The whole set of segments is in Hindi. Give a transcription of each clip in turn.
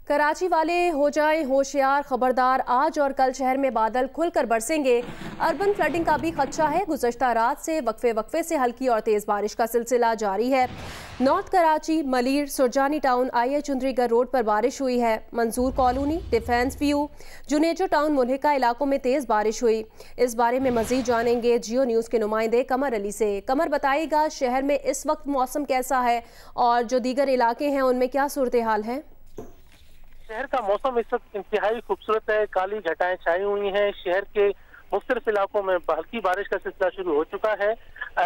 कराची वाले हो जाएं होशियार, खबरदार। आज और कल शहर में बादल खुलकर बरसेंगे। अर्बन फ्लडिंग का भी खदशा है। गुज़श्ता रात से वक्फे से हल्की और तेज़ बारिश का सिलसिला जारी है। North Karachi, Malir, Surjani town, IA Chundrigar road पर बारिश हुई है। Manzoor colony, defence view, Junejo town, मुल्हिका इलाकों में तेज़ बारिश हुई। इस बारे में मजीद जानेंगे जियो न्यूज़ के नुमाइंदे कमर अली से। कमर, बताइएगा शहर में इस वक्त मौसम कैसा है और जो दीगर इलाके हैं उनमें क्या सूरत हाल है? शहर का मौसम इस वक्त इंतहाई खूबसूरत है। काली घटाएं छाई हुई हैं। शहर के मुख्तलिफ इलाकों में हल्की बारिश का सिलसिला शुरू हो चुका है।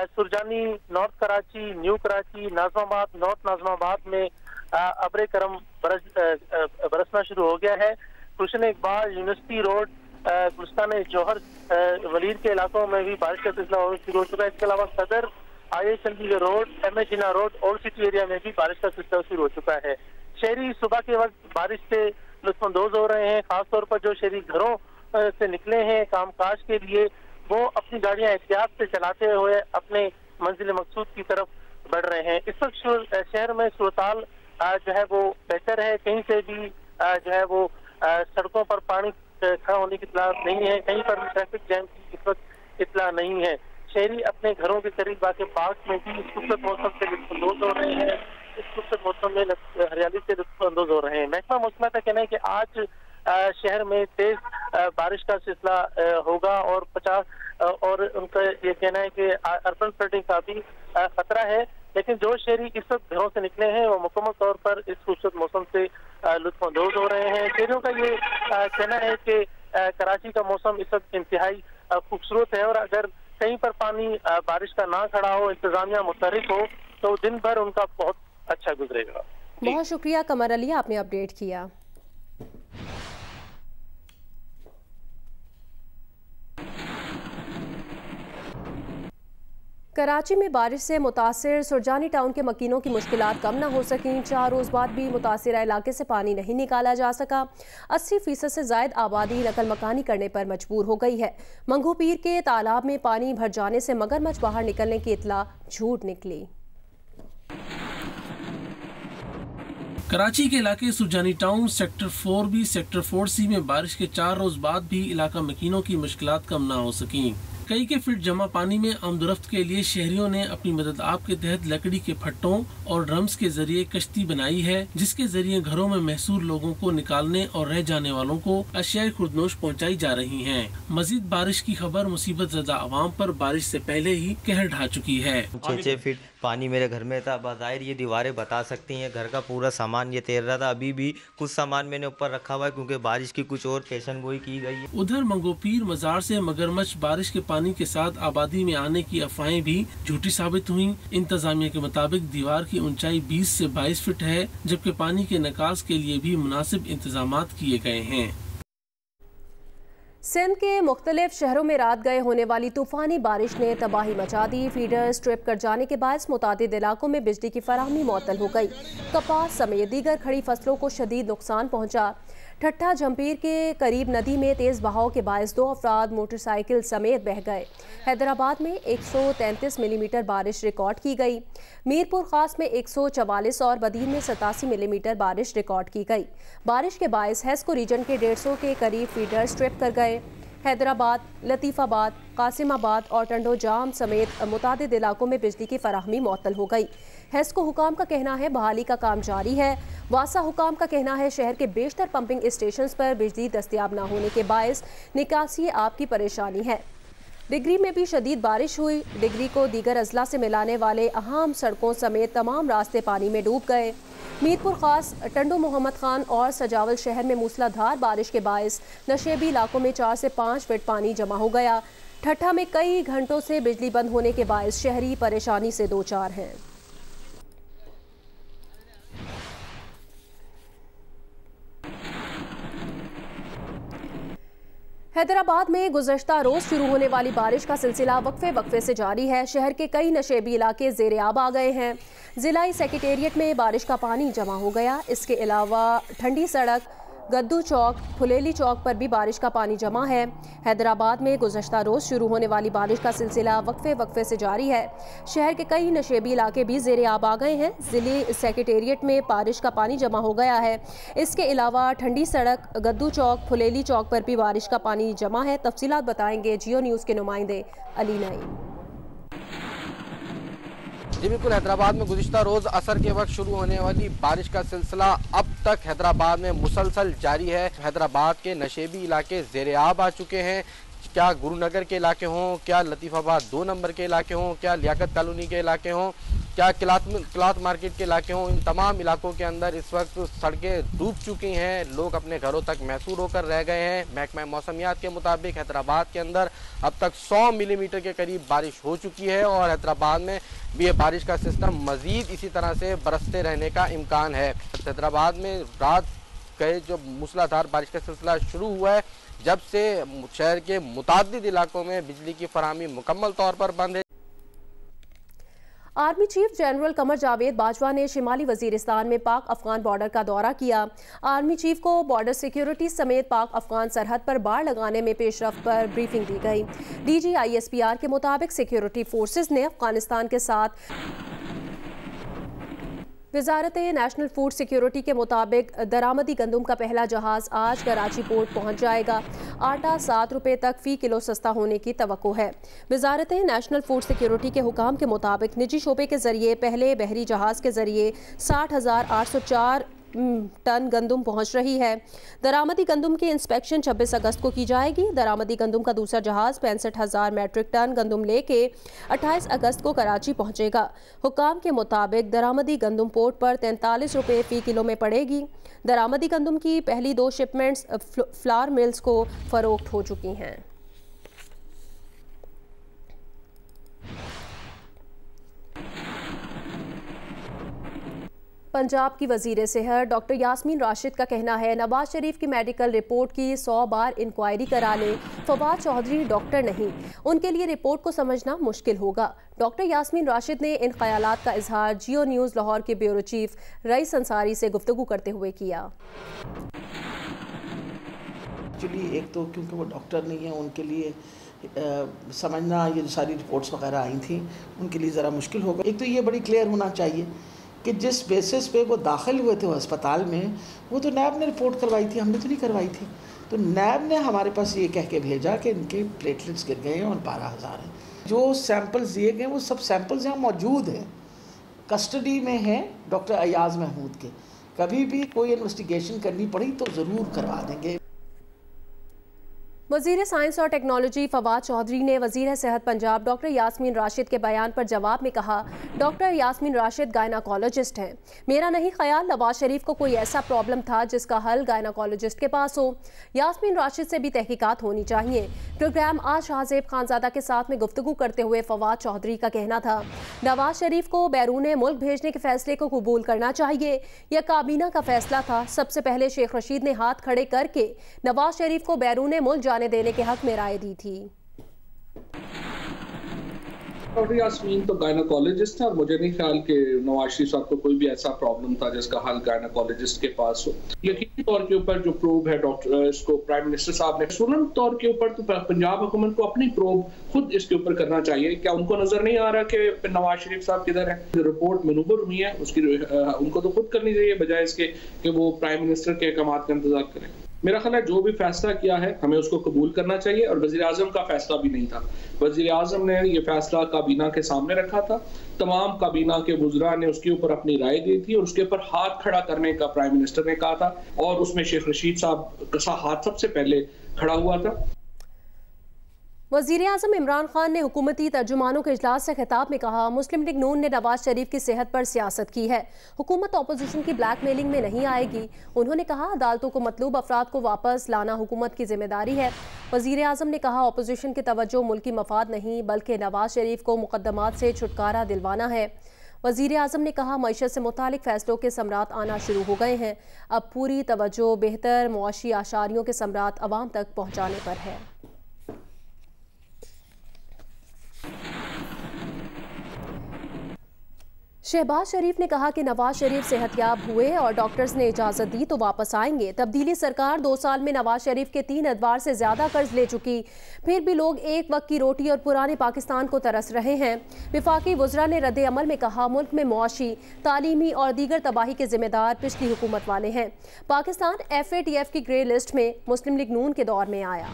Surjani, north Karachi, new Karachi, Najmabad, north Najmabad में अब्रे करम बरसना शुरू हो गया है। गुलशन इकबाल, यूनिवर्सिटी रोड, गुलस्तान जौहर, वलीर के इलाकों में भी बारिश का सिलसिला शुरू हो चुका है। इसके अलावा सदर, IA चंडीगढ़ रोड, MA जिना रोड, ओल्ड सिटी एरिया में भी बारिश का सिलसिला शुरू हो चुका है। शहरी सुबह के वक्त बारिश से लुत्फानंदोज हो रहे हैं। खासतौर पर जो शहरी घरों से निकले हैं कामकाज के लिए, वो अपनी गाड़ियां एहतियात से चलाते हुए अपने मंजिल मकसूद की तरफ बढ़ रहे हैं। इस वक्त शहर में सूरताल जो है वो बेहतर है। कहीं से भी जो है वो सड़कों पर पानी खड़ा होने की इत्तला नहीं है। कहीं पर भी ट्रैफिक जैम की इस वक्त इत्तला नहीं है। शहरी अपने घरों के करीब आके पार्क में भी इस खूबसूरत मौसम से लुत्फानंदोज हो रहे हैं। इस खूबसूरत मौसम में हरियाली से लुत्फानंदोज हो रहे हैं। महकमा मौसम का कहना है कि आज शहर में तेज बारिश का सिलसिला होगा और 50 और उनका ये कहना है कि अर्बन फ्लडिंग का भी खतरा है। लेकिन जो शहरी इस वक्त घरों से निकले हैं वो मुकम्मल तौर पर इस खूबसूरत मौसम से लुत्फानंदोज हो रहे हैं। शहरियों का ये कहना है कि कराची का मौसम इस वक्त इंतहाई खूबसूरत है और अगर कहीं पर पानी बारिश का ना खड़ा हो, इंतजामिया मुतहरिक हो, तो दिन भर उनका बहुत अच्छा गुजरेगा। बहुत शुक्रिया कमर अली, आपने अपडेट किया। कराची में बारिश से मुतासिर सुरजानी टाउन के मकीनों की मुश्किलात कम ना हो सकें। 4 रोज़ बाद भी मुतासिरा इलाके से पानी नहीं निकाला जा सका। 80% से ज़ायद आबादी नकल मकानी करने पर मजबूर हो गई है। मंगू पीर के तालाब में पानी भर जाने से मगरमच्छ बाहर निकलने की इत्तला झूठ निकली। कराची के इलाके Surjani town, sector 4B, sector 4C में बारिश के 4 रोज बाद भी इलाका मकीनों की मुश्किलात कम ना हो सकी। कई के फीट जमा पानी में आमदोरफ्त के लिए शहरियों ने अपनी मदद आप के तहत लकड़ी के फट्टों और ड्रम्स के जरिए कश्ती बनाई है, जिसके जरिए घरों में महसूर लोगों को निकालने और रह जाने वालों को अशियाए खुर्दनोश पहुंचाई जा रही हैं। मजीद बारिश की खबर मुसीबत ज़दा आवाम पर बारिश से पहले ही कहर ढा चुकी है। 6 फीट पानी मेरे घर में था। बज़ाहिर ये दीवारें बता सकती हैं घर का पूरा सामान ये तैर रहा था। अभी भी कुछ सामान मैंने ऊपर रखा हुआ है क्योंकि बारिश की कुछ और पेशन गोई की गई है। उधर मंगोपीर मजार से मगरमच्छ बारिश के पानी के साथ आबादी में आने की अफवाहें भी झूठी साबित हुई। इंतजामिया के मुताबिक दीवार की ऊंचाई 20 से 22 फीट है, जबकि पानी के निकास के लिए भी मुनासिब इंतजामात किए गए हैं। सिंध के मुख्तलिफ शहरों में रात गए होने वाली तूफानी बारिश ने तबाही मचा दी। फीडर स्ट्रिप कर जाने के बायस मुतादिद इलाकों में बिजली की फराहमी मुअत्तल हो गई। कपास समेत दीगर खड़ी फसलों को शदीद नुकसान पहुंचा। ठट्ठा जंपीर के करीब नदी में तेज़ बहाव के बायस 2 अफराद मोटरसाइकिल समेत बह गए। हैदराबाद में 133 मिलीमीटर बारिश रिकॉर्ड की गई। मीरपुर खास में 144 और बदीन में 87 मिलीमीटर बारिश रिकॉर्ड की गई। बारिश के बायस हेस्को रीजन के 150 के करीब फीडर स्ट्रिप कर गए। हैदराबाद, लतीफ़ाबाद, कासिमाबाद और टंडो जाम समेत मुतादिद इलाकों में बिजली की फराहमी मुअत्तल हो गई। हेस्को हुकाम का कहना है बहाली का काम जारी है। वासा हुकाम का कहना है शहर के बेशतर पंपिंग स्टेशन पर बिजली दस्तियाब न होने के बायस निकासी आप की परेशानी है। डिग्री में भी शदीद बारिश हुई। डिग्री को दीगर अजला से मिलाने वाले अहम सड़कों समेत तमाम रास्ते पानी में डूब गए। मीरपुर खास, टंडो मोहम्मद खान और सजावल शहर में मूसलाधार बारिश के बायस नशेबी इलाकों में 4 से 5 फीट पानी जमा हो गया। ठट्ठा में कई घंटों से बिजली बंद होने के बायस शहरी परेशानी से दो चार हैं। हैदराबाद में गुज़श्ता रोज शुरू होने वाली बारिश का सिलसिला वक्फे से जारी है। शहर के कई नशेबी इलाके ज़ेरे आब आ गए हैं। जिलाई सेक्रेटेरिएट में बारिश का पानी जमा हो गया। इसके अलावा ठंडी सड़क, गद्दू चौक, फुलेली चौक पर भी बारिश का पानी जमा है। हैदराबाद में गुज़श्ता रोज़ शुरू होने वाली बारिश का सिलसिला वक्फे से जारी है। शहर के कई नशेबी इलाके भी ज़ेरे आब आ गए हैं। ज़िले सेक्रेटेरिएट में बारिश का पानी जमा हो गया है। इसके अलावा ठंडी सड़क, गद्दू चौक, फुलेली चौक पर भी बारिश का पानी जमा है। तफसीलात बताएंगे जियो न्यूज़ के नुमाइंदे अली नईम। जी बिल्कुल, हैदराबाद में गुज़िश्ता रोज़ असर के वक्त शुरू होने वाली बारिश का सिलसिला अब तक हैदराबाद में मुसलसल जारी है। हैदराबाद के नशेबी इलाके ज़ेरे आब आ चुके हैं। क्या गुरुनगर के इलाके हों, क्या लतीफ़ाबाद 2 नंबर के इलाके हों, क्या लियाकत कॉलोनी के इलाके हों, क्या क्लॉथ मार्केट के इलाके हों, इन तमाम इलाकों के अंदर इस वक्त सड़कें डूब चुकी हैं। लोग अपने घरों तक महसूर होकर रह गए हैं। महकमा मौसमियात के मुताबिक हैदराबाद के अंदर अब तक 100 मिलीमीटर के करीब बारिश हो चुकी है और हैदराबाद में भी ये बारिश का सिस्टम मज़ीद इसी तरह से बरसते रहने का इम्कान है। हैदराबाद में रात गए जो मूसलाधार बारिश का सिलसिला शुरू हुआ है, जब से शहर के मुताद्दिद इलाकों में बिजली की फराहमी मुकम्मल तौर पर बंद है। Army chief general Qamar Javed Bajwa ने शिमाली वजीरिस्तान में पाक अफगान बॉर्डर का दौरा किया। आर्मी चीफ को बॉर्डर सिक्योरिटी समेत पाक अफगान सरहद पर बाड़ लगाने में पेशरफ्त पर ब्रीफिंग दी गई। DG ISPR के मुताबिक सिक्योरिटी फोर्सेस ने अफगानिस्तान के साथ वजारत नेशनल फूड सिक्योरिटी के मुताबिक दरामदी गंदम का पहला जहाज आज कराची पोर्ट पहुंच जाएगा। आटा 7 रुपये तक फ़ी किलो सस्ता होने की तवक्को है। वजारत नेशनल फूड सिक्योरिटी के हुकाम के मुताबिक निजी शोबे के जरिए पहले बहरी जहाज़ के जरिए 60,804 टन गंदम पहुंच रही है। दरामदी गंदम की इंस्पेक्शन 26 अगस्त को की जाएगी। दरामदी गंदम का दूसरा जहाज 65,000 मैट्रिक टन गंदम लेके 28 अगस्त को कराची पहुंचेगा। हुकाम के मुताबिक दरामदी गंदम पोर्ट पर 43 रुपये फ़ी किलो में पड़ेगी। दरामदी गंदम की पहली 2 शिपमेंट्स फ्लावर मिल्स को फरोख्त हो चुकी हैं। पंजाब की वज़ीर सेहत डॉक्टर यास्मीन राशिद का कहना है नवाज शरीफ की मेडिकल रिपोर्ट की 100 बार इंक्वायरी करा लें, फवाद चौधरी डॉक्टर नहीं, उनके लिए रिपोर्ट को समझना मुश्किल होगा। डॉक्टर यास्मीन राशिद ने इन ख्यालात का इजहार जियो न्यूज़ लाहौर के ब्यूरो चीफ रईस अंसारी से गुफ्तगू करते हुए किया। एक्चुअली एक तो क्योंकि वो डॉक्टर नहीं है, उनके लिए समझना ये जो सारी रिपोर्ट्स वगैरह आई थी उनके लिए ज़रा मुश्किल होगा। एक तो ये बड़ी क्लियर होना चाहिए कि जिस बेसिस पे वो दाखिल हुए थे अस्पताल में, वो तो नैब ने रिपोर्ट करवाई थी, हमने तो नहीं करवाई थी। तो नैब ने हमारे पास ये कह के भेजा कि इनके प्लेटलेट्स गिर गए हैं और 12,000 हैं। जो सैंपल्स दिए गए वो सब सैंपल्स यहाँ मौजूद हैं, कस्टडी में हैं डॉक्टर अयाज महमूद के। कभी भी कोई इन्वेस्टिगेशन करनी पड़ी तो ज़रूर करवा देंगे। वज़ीर साइंस और टेक्नोलॉजी फवाद चौधरी ने वज़ीर सेहत पंजाब डॉक्टर यास्मीन राशिद के बयान पर जवाब में कहा, डॉक्टर यास्मीन राशिद गायनाकोलॉजिस्ट हैं। मेरा नहीं ख्याल नवाज शरीफ को कोई ऐसा प्रॉब्लम था जिसका हल गायनाकोलॉजिस्ट के पास हो। यास्मीन राशिद से भी तहकीकात होनी चाहिए। प्रोग्राम आज शाहजेब खानजादा के साथ में गुफ्तगू करते हुए फवाद चौधरी का कहना था, नवाज शरीफ को बैरून मुल्क भेजने के फैसले को कबूल करना चाहिए। यह काबीना का फैसला था। सबसे पहले शेख रशीद ने हाथ खड़े करके नवाज शरीफ को बैरून मुल्क देने के हक में राय दी थी। डॉक्टर यास्मीन तो गायनाकोलॉजिस्ट है और मुझे नहीं ख्याल कि नवाज शरीफ साहब को कोई भी ऐसा प्रॉब्लम था जिसका हल गायनाकोलॉजिस्ट के पास हो। यकीनी तौर के ऊपर जो प्रोब है डॉक्टर इसको प्राइम मिनिस्टर साहब ने सुनन तौर के ऊपर तो पंजाब हुकूमत को अपनी प्रोब खुद इसके ऊपर करना चाहिए। क्या उनको नजर नहीं आ रहा कि नवाज शरीफ साहब किधर है? जो रिपोर्ट मनूबर हुई है उसकी उनको तो खुद करनी चाहिए बजाय इसके कि वो प्राइम मिनिस्टर के अहकामात का इंतजार करें। मेरा ख्याल है जो भी फैसला किया है हमें उसको कबूल करना चाहिए और वज़ीर आज़म का फैसला भी नहीं था। वज़ीर आज़म ने ये फैसला काबीना के सामने रखा था, तमाम काबीना के वुज़रा ने उसके ऊपर अपनी राय दी थी और उसके ऊपर हाथ खड़ा करने का प्राइम मिनिस्टर ने कहा था और उसमें शेख रशीद साहब का हाथ सबसे पहले खड़ा हुआ था। वज़ीर आज़म इमरान खान ने हुकूमती तर्जुमानों के इजलास से खिताब में कहा, मुस्लिम लीग नून ने नवाज शरीफ की सेहत पर सियासत की है। हुकूमत अपोजिशन की ब्लैकमेलिंग में नहीं आएगी। उन्होंने कहा, अदालतों को मतलूब अफराद को वापस लाना हुकूमत की जिम्मेदारी है। वज़ीर आज़म ने कहा, अपोजिशन की तवज्जो मुल्की मफाद नहीं बल्कि नवाज शरीफ को मुकदमात से छुटकारा दिलवाना है। वज़ीर आज़म ने कहा, मईशत से मुतालिक फ़ैसलों के समरात आना शुरू हो गए हैं। अब पूरी तवज्जो बेहतर मुआशी आशारियों के समरात अवाम तक पहुँचाने पर है। शहबाज शरीफ ने कहा कि नवाज शरीफ सेहतयाब हुए और डॉक्टर्स ने इजाज़त दी तो वापस आएंगे। तब्दीली सरकार 2 साल में नवाज शरीफ के 3 अदवार से ज़्यादा कर्ज ले चुकी, फिर भी लोग एक वक्त की रोटी और पुराने पाकिस्तान को तरस रहे हैं। विफाकी वज़रा ने रद्द अमल में कहा, मुल्क में मुआशी, तालीमी और दीगर तबाही के जिम्मेदार पिछली हुकूमत वाले हैं। पाकिस्तान FATF की ग्रे लिस्ट में मुस्लिम लीग नून के दौर में आया।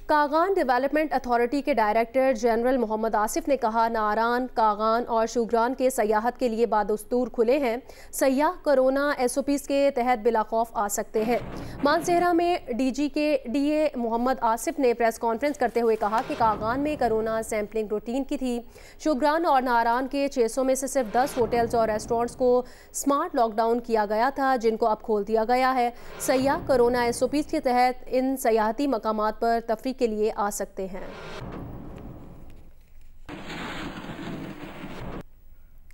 कागान डेवलपमेंट अथॉरिटी के डायरेक्टर जनरल मोहम्मद आसिफ ने कहा, नारान, कागान और शुगरान के सयाहत के लिए बादस्तूर खुले हैं। सयाह कोरोना SOPs के तहत बिला खौफ आ सकते हैं। मानसेहरा में DG के DA मोहम्मद आसिफ ने प्रेस कॉन्फ्रेंस करते हुए कहा कि कागान में कोरोना सैम्पलिंग रूटीन की थी। शुगरान और नारान के 600 में से सिर्फ 10 होटल्स और रेस्टोरेंट्स को स्मार्ट लॉकडाउन किया गया था, जिनको अब खोल दिया गया है। सयाह कोरोना SOPs के तहत इन सयाहती मकामात पर तफरीह के लिए आ सकते हैं।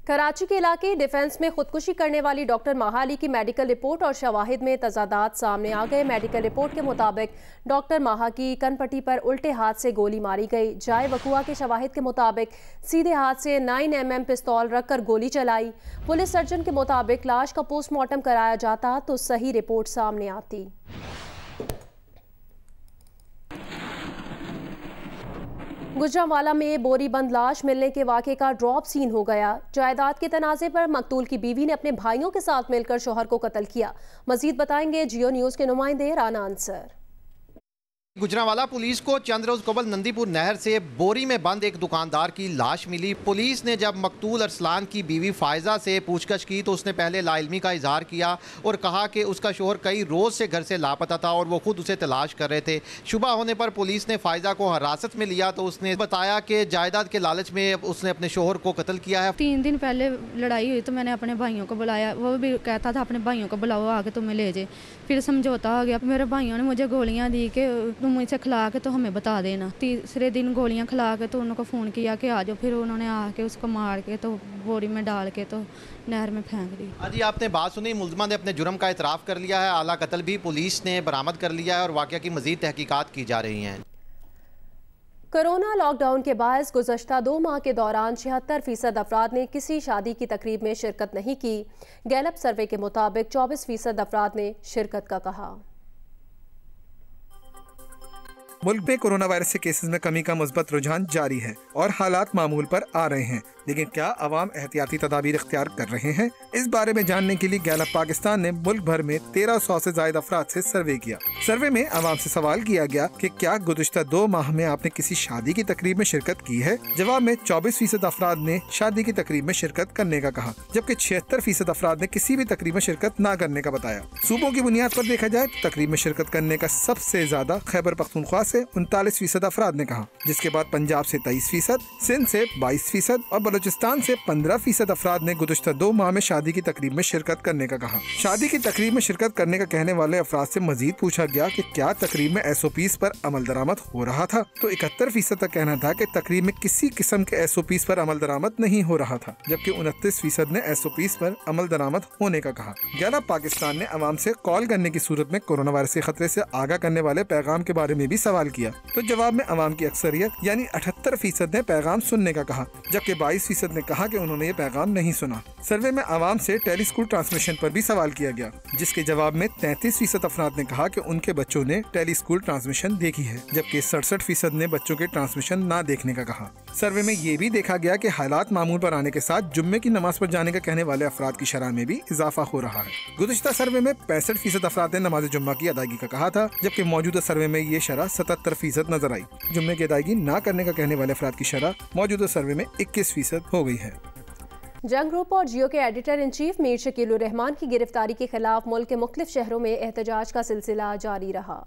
कराची के इलाके डिफेंस में खुदकुशी करने वाली डॉक्टर महाली की मेडिकल रिपोर्ट और शवाहिद में तजादात सामने आ गए। मेडिकल रिपोर्ट के मुताबिक डॉक्टर माहा की कनपट्टी पर उल्टे हाथ से गोली मारी गई। जाए वकुआ के शवाहिद के मुताबिक सीधे हाथ से 9mm पिस्तौल रखकर गोली चलाई। पुलिस सर्जन के मुताबिक लाश का पोस्टमार्टम कराया जाता तो सही रिपोर्ट सामने आती। गुजरांवाला में बोरी बंद लाश मिलने के वाक़े का ड्रॉप सीन हो गया। जायदाद के तनाज़े पर मकतूल की बीवी ने अपने भाइयों के साथ मिलकर शोहर को कत्ल किया। मजीद बताएंगे जियो न्यूज़ के नुमाइंदे राना अंसर। गुजरांवाला पुलिस को चंद रोज कबल नंदीपुर नहर से बोरी में बंद एक दुकानदार की लाश मिली। पुलिस ने जब मकतूल अरसलान की बीवी फायजा से पूछताछ की तो उसने पहले लाइल्मी का इजहार किया और कहा कि उसका शोहर कई रोज से घर से लापता था और वो खुद उसे तलाश कर रहे थे। सुबह होने पर पुलिस ने फायजा को हिरासत में लिया तो उसने बताया कि जायदाद के लालच में उसने अपने शोहर को कत्ल किया है। 3 दिन पहले लड़ाई हुई तो मैंने अपने भाइयों को बुलाया, वो भी कहता था अपने भाइयों को बुलाओ आके तुम्हें ले जाए। फिर समझौता हो गया। मेरे भाइयों ने मुझे गोलियाँ दी कि तुम मुझसे खिला के तो हमें बता देना। तीसरे दिन गोलियां खिला के तो उनको फ़ोन किया कि आ जाओ। फिर उन्होंने आके उसको मार के तो बोरी में डाल के तो नहर में फेंक दी। जी आपने बात सुनी, मुलजमा ने अपने जुर्म का इतराफ़ कर लिया है। आला कत्ल भी पुलिस ने बरामद कर लिया है और वाक़या की मज़ीद तहकीकात की जा रही हैं। कोरोना लॉकडाउन के बायस गुज़श्ता 2 माह के दौरान 76% अफराद ने किसी शादी की तकरीब में शिरकत नहीं की। गैलप सर्वे के मुताबिक 24% अफराद ने शिरकत का कहा। मुल्क में कोरोना वायरस के केसेस में कमी का मुस्बत रुझान जारी है और हालात मामूल पर आ रहे हैं, लेकिन क्या अवाम एहतियाती तदाबीर इख्तियार कर रहे हैं? इस बारे में जानने के लिए गैलप पाकिस्तान ने मुल्क भर में 1300 से ज्यादा अफराद से सर्वे किया। सर्वे में अवाम से सवाल किया गया कि क्या गुज़श्ता 2 माह में आपने किसी शादी की तकरीब में शिरकत की है? जवाब में 24% अफराद ने शादी की तकरीब में शिरकत करने का कहा, जबकि 76% अफराद ने किसी भी तकरीब में शिरकत न करने का बताया। सूबों की बुनियाद पर देखा जाए तो तकरीब में शिरकत करने का सबसे ज्यादा खैबर पख्तूनख्वा से 39% अफराद ने कहा, जिसके बाद पंजाब से 23%, सिंध से 22% और बलूचिस्तान से 15% अफराद ने गुज़श्ता 2 माह में शादी की तकरीब में शिरकत करने का कहा। शादी की तकरीब में शिरकत करने का कहने वाले अफराद से मजीद पूछा गया कि क्या तकरीब में SOPs पर अमल दरामद हो रहा था, तो 71% का कहना था कि तकरीब में किसी किस्म के SOPs पर अमल दरामद नहीं हो रहा था, जबकि 29% ने SOPs पर अमल दरामद होने का कहा। गैलप पाकिस्तान ने अवाम से कॉल करने की सूरत में कोरोना वायरस के खतरे से आगाह करने वाले पैगाम के बारे में भी सवाल किया, तो जवाब में अवाम की अक्सरियत यानी 78% ने पैगाम सुनने का कहा, जबकि 22% ने कहा कि उन्होंने ये पैगाम नहीं सुना। सर्वे में अवाम से टेलीस्कूल ट्रांसमिशन पर भी सवाल किया गया, जिसके जवाब में 33% अफराद ने कहा कि उनके बच्चों ने टेलीस्कूल ट्रांसमिशन देखी है, जबकि 67% ने बच्चों के ट्रांसमिशन ना देखने का कहा। सर्वे में ये भी देखा गया कि हालात मामूल पर आने के साथ जुम्मे की नमाज पर जाने का कहने वाले अफराद की शरह में भी इजाफा हो रहा है। गुज़श्ता सर्वे में 65% अफराद ने नमाज जुम्मा की अदायगी का कहा था, जबकि मौजूदा सर्वे में ये शरह 77% नजर आई। जुम्मे की अदायगी ना करने का कहने वाले अफराद की शरह मौजूदा सर्वे में 21% हो गई है। जंग ग्रुप और जियो के editor in chief Mir Shakeel उर रहमान की गिरफ्तारी के खिलाफ मुल्क के मुख्तलिफ शहरों में एहतजाज का सिलसिला जारी रहा।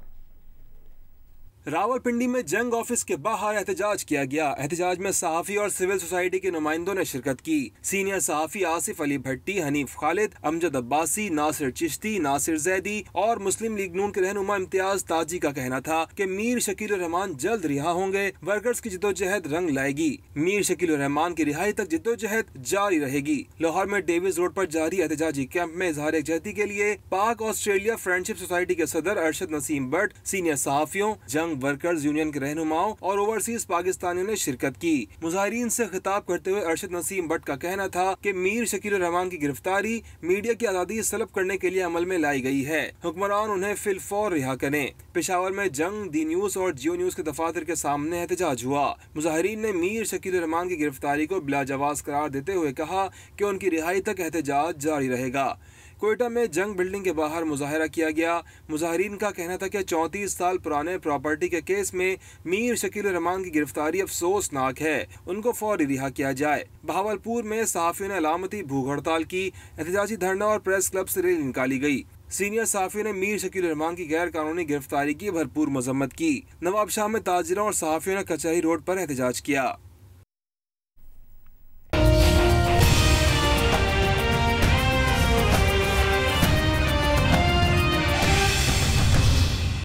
रावलपिंडी में जंग ऑफिस के बाहर एहतजाज किया गया। एहतजाज में सहाफ़ी और सिविल सोसाइटी के नुमाइंदों ने शिरकत की। सीनियर सहाफ़ी आसिफ अली भट्टी, हनीफ खालिद, अमजद अब्बासी, नासिर चिश्ती, नासिर जैदी और मुस्लिम लीग नून के रहनुमा इम्तियाज ताजी का कहना था कि मीर शकील उर रहमान जल्द रिहा होंगे। वर्कर्स की जिद्दोजहद रंग लाएगी। मीर शकील उर रहमान की रिहाई तक जिद्दोजहद जारी रहेगी। लाहौर में डेविस रोड पर जारी एहतजाजी कैंप में इजहार यकजहती के लिए पाक ऑस्ट्रेलिया फ्रेंडशिप सोसाइटी के सदर अरशद नसीम बट, सीनियर सहाफ़ियों, जंग यंग वर्कर्स यूनियन के रहनुमाओं और ओवरसीज पाकिस्तानियों ने शिरकत की। मुजाहिरीन से खिताब करते हुए अरशद नसीम भट्ट का कहना था कि मीर शकील रहमान की गिरफ्तारी मीडिया की आज़ादी सलब करने के लिए अमल में लाई गई है। हुक्मरान उन्हें फिलफौर रिहा करें। पेशावर में जंग, दी न्यूज़ और जियो न्यूज़ के दफातर के सामने एहतजाज हुआ। मुजाहिरीन ने मीर शकील रहमान की गिरफ्तारी को बिलाजवाज करार देते हुए कहा कि उनकी रिहाई तक एहतजाज जारी रहेगा। कोयटा में जंग बिल्डिंग के बाहर मुजाहरा किया गया। मुजाहिरीन का कहना था कि 34 साल पुराने प्रॉपर्टी के केस में मीर शकील रहमान की गिरफ्तारी अफसोसनाक है, उनको फौरी रिहा किया जाए। बहावलपुर में सहाफियों ने अलामती भूख हड़ताल की। एहतजाजी धरना और प्रेस क्लब से रैली निकाली गई। सीनियर सहाफियों ने मीर शकील रहमान की गैर कानूनी गिरफ्तारी की भरपूर मजम्मत की। नवाबशाह में ताजिरों और सहाफियों ने कचहरी रोड पर एहतजाज किया।